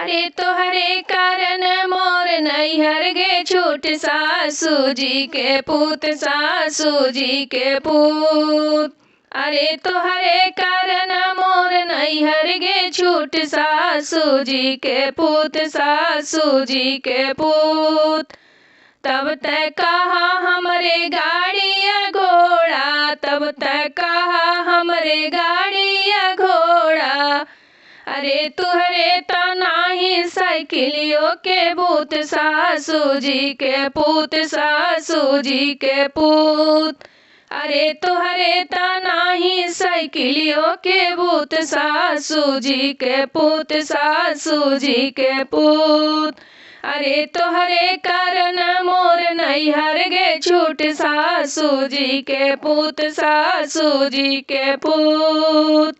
अरे तोहरे कारण मोर नैहर गे छूट सासू जी के पूत सासू जी के पूत। अरे तोहरे कारण मोर नैहर गे छूट सासू जी के पूत सासू जी के पूत। तब तक कहा हमरे गाड़िया घोड़ा, तब तक कहा हमरे गाड़िया घोड़ा। अरे तुहरे त नाही साइकिलियों के भूत सासू जी के पूत सासू जी के पूत। अरे तुहरे त नाही साइकिलियों के भूत सासू जी के पूत सासू जी के पूत। अरे तोहरे कारण मोर नैहर गे छूट सासू जी के पूत सासू जी के पूत।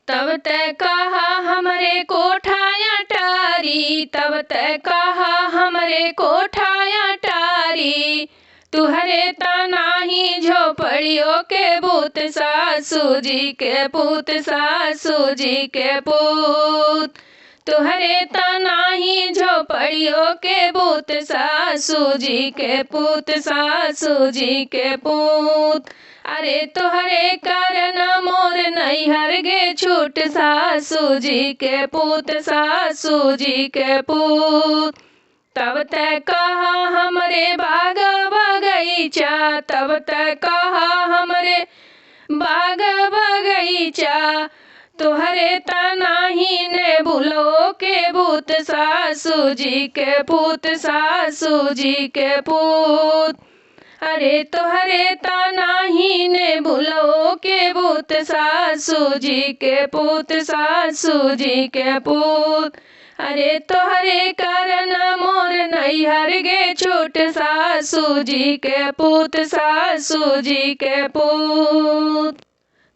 तब तक कहा हमरे कोठाया टारी, तब तक कहा हमरे कोठाया टारी। तुहरे त नाही झोपड़ियों के भूत सासू जी के पूत सासू जी के पूत। तुहरे त नाही झोपड़ियों के भूत सासू जी के पूत सासू जी के पूत। अरे तोहरे कारण मोर नैहर गे छूट सासू जी के पूत सासू जी के पूत। तब तक कहा हमरे बाग बगीचा, तब तक कहा हमरे बाग बगीचा। तोहरे त नाही ने भूलो के भूत सासू जी के पूत सासू जी के पूत। अरे तोहरे त नाही ने भूलो के भूत सासू जी के पूत सासू जी के पूत। अरे तोहरे कारण मोर नैहर गे छूट सासू जी के पूत सासू जी के पूत।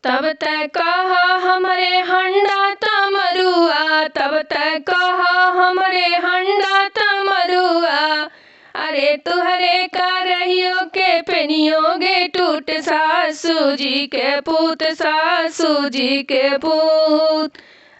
तब तक कहा हमरे हंडा तमरुआ, तब तक कहा हमरे हंडा तमरुआ। अरे तुहरे करहियो के पेनियों गे टूट सासू जी के पूत सासू जी के पूत।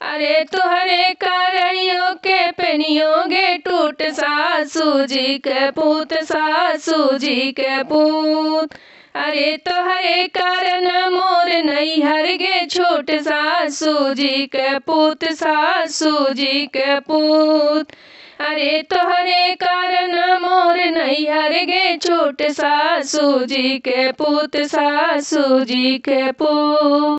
अरे तुहरे करहियो के पेनियों गे टूट सासू जी के पूत सासू जी के पूत। अरे तोहरे कारण मोर नैहर गे छूट सासू जी के पूत सासू जी के पूत। अरे तोहरे कारण मोर नैहर गे छूट सासू जी के पूत सासू जी के पूत।